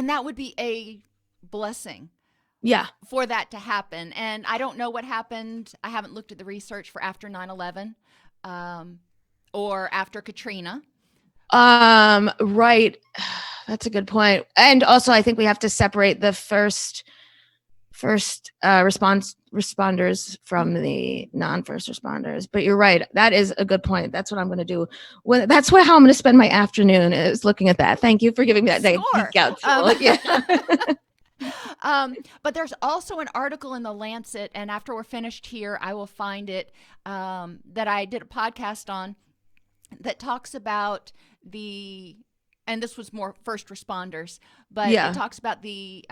that would be a blessing. Yeah. For that to happen. And I don't know what happened. I haven't looked at the research for after 9/11 or after Katrina. Right. That's a good point. And also, I think we have to separate the first responders from the non-first responders. But you're right. That is a good point. That's what I'm going to do. That's how I'm going to spend my afternoon, is looking at that. Thank you for giving me that day geek out tool. But there's also an article in the Lancet, and after we're finished here, I will find it, that I did a podcast on, that talks about and this was more first responders, but it talks about the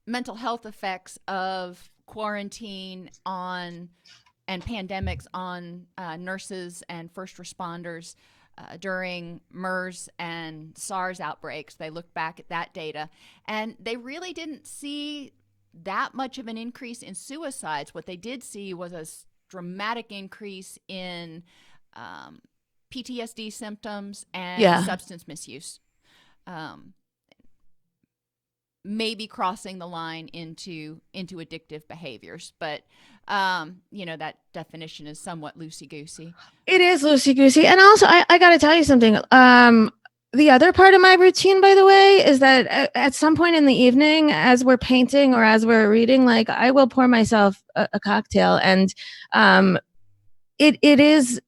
mental health effects of quarantine and pandemics on nurses and first responders during MERS and SARS outbreaks. They looked back at that data, and they really didn't see that much of an increase in suicides. What they did see was a dramatic increase in PTSD symptoms and substance misuse. Maybe crossing the line into addictive behaviors, but that definition is somewhat loosey-goosey. It is loosey-goosey. And also, I got to tell you something. The other part of my routine, by the way, is that at some point in the evening, as we're painting or as we're reading, like, I will pour myself a cocktail, and it is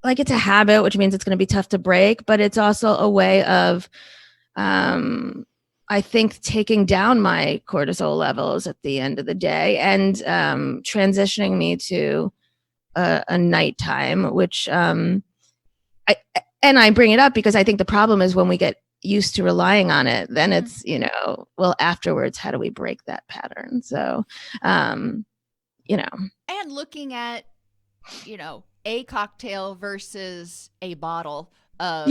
like, it's a habit, which means it's going to be tough to break, but it's also a way of I think taking down my cortisol levels at the end of the day, and transitioning me to a nighttime, which I bring it up because I think the problem is when we get used to relying on it, then it's, afterwards, how do we break that pattern? So, and looking at, a cocktail versus a bottle of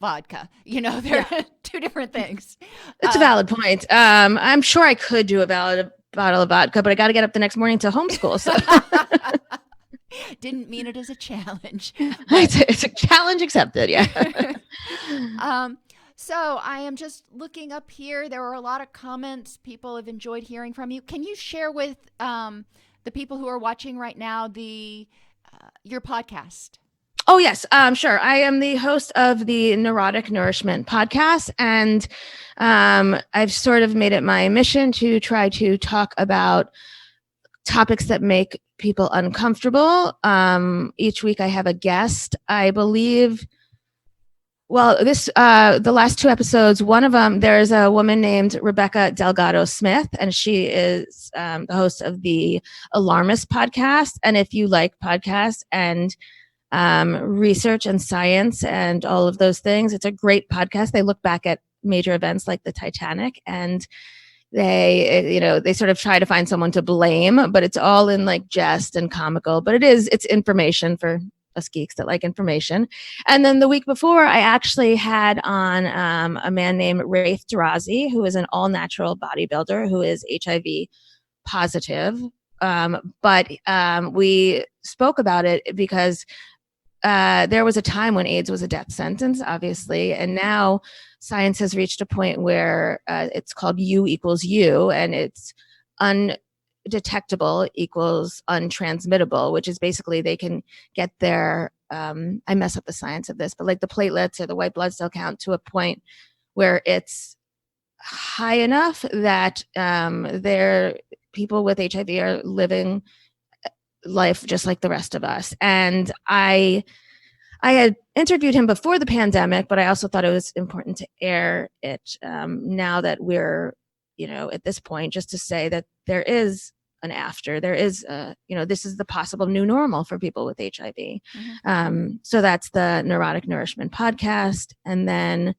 vodka, they're two different things. It's a valid point. I'm sure I could do a valid bottle of vodka, but I got to get up the next morning to homeschool. So didn't mean it as a challenge. It's a challenge accepted. Yeah. So I am just looking up here. There were a lot of comments. People have enjoyed hearing from you. Can you share with the people who are watching right now your podcast? Oh, yes. Sure. I am the host of the Neurotic Nourishment podcast, and I've sort of made it my mission to try to talk about topics that make people uncomfortable. Each week I have a guest. I believe, the last two episodes, one of them, there's a woman named Rebecca Delgado Smith, and she is the host of the Alarmist podcast. And if you like podcasts and research and science and all of those things, it's a great podcast. They look back at major events like the Titanic, and they sort of try to find someone to blame, but it's all in like jest and comical, but it's information for us geeks that like information. And then the week before, I actually had on a man named Rafe Darazi, who is an all-natural bodybuilder who is HIV positive. But we spoke about it because there was a time when AIDS was a death sentence, obviously, and now science has reached a point where it's called U equals U, and it's undetectable equals untransmittable, which is basically they can get their, I mess up the science of this, but like the platelets or the white blood cell count to a point where it's high enough that people with HIV are living life just like the rest of us. And I had interviewed him before the pandemic, but I also thought it was important to air it now that we're, at this point, just to say that there is an after. There is, this is the possible new normal for people with HIV. Mm-hmm. So that's the Neurotic Nourishment podcast. And then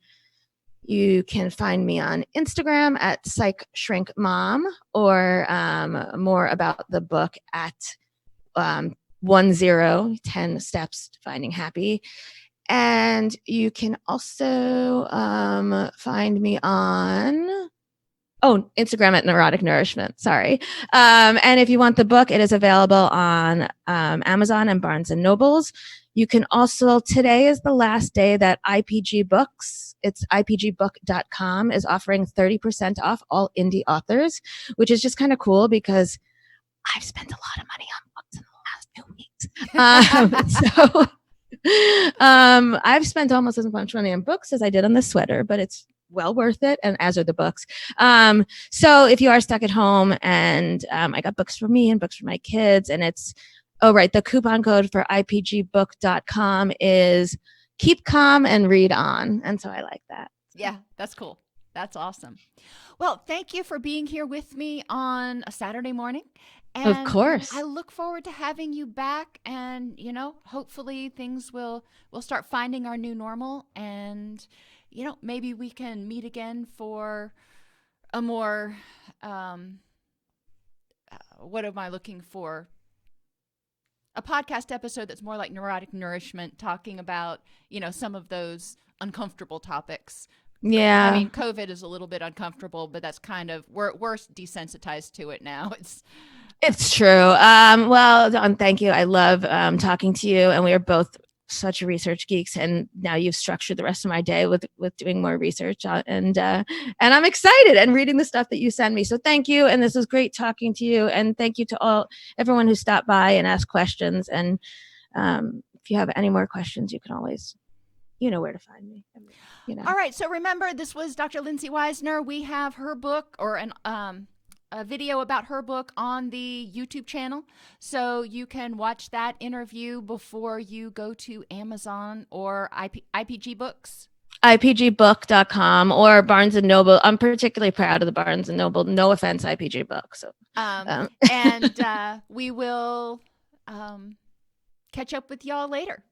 you can find me on Instagram at PsychShrinkMom, or more about the book at 10 steps to finding happy. And you can also find me on Instagram at Neurotic Nourishment. Sorry. And if you want the book, it is available on Amazon and Barnes and Nobles. You can also, today is the last day that IPG Books, it's ipgbook.com, is offering 30% off all indie authors, which is just kind of cool because I've spent a lot of money on books in the last 2 weeks. I've spent almost as much money on books as I did on the sweater, but it's well worth it, and as are the books. So if you are stuck at home, and I got books for me and books for my kids, and it's the coupon code for ipgbook.com is keep calm and read on, and so I like that. Yeah, that's cool. That's awesome. Well, thank you for being here with me on a Saturday morning. And of course. I look forward to having you back, and hopefully things will start finding our new normal, and maybe we can meet again for a more what am I looking for? A podcast episode that's more like Neurotic Nourishment, talking about some of those uncomfortable topics. Yeah, I mean, COVID is a little bit uncomfortable, but that's kind of we're desensitized to it now. It's true. Well, Dawn, thank you. I love talking to you, and we are both such research geeks, and now you've structured the rest of my day with doing more research, and I'm excited and reading the stuff that you send me. So thank you, and this was great talking to you, and thank you to everyone who stopped by and asked questions. And if you have any more questions, you can always, where to find me. All right. So remember, this was Dr. Lindsay Weisner. We have her book, or a video about her book, on the YouTube channel. So you can watch that interview before you go to Amazon or IPG Books. IPGbook.com or Barnes and Noble. I'm particularly proud of the Barnes and Noble. No offense, IPG Book. So, and we will catch up with y'all later.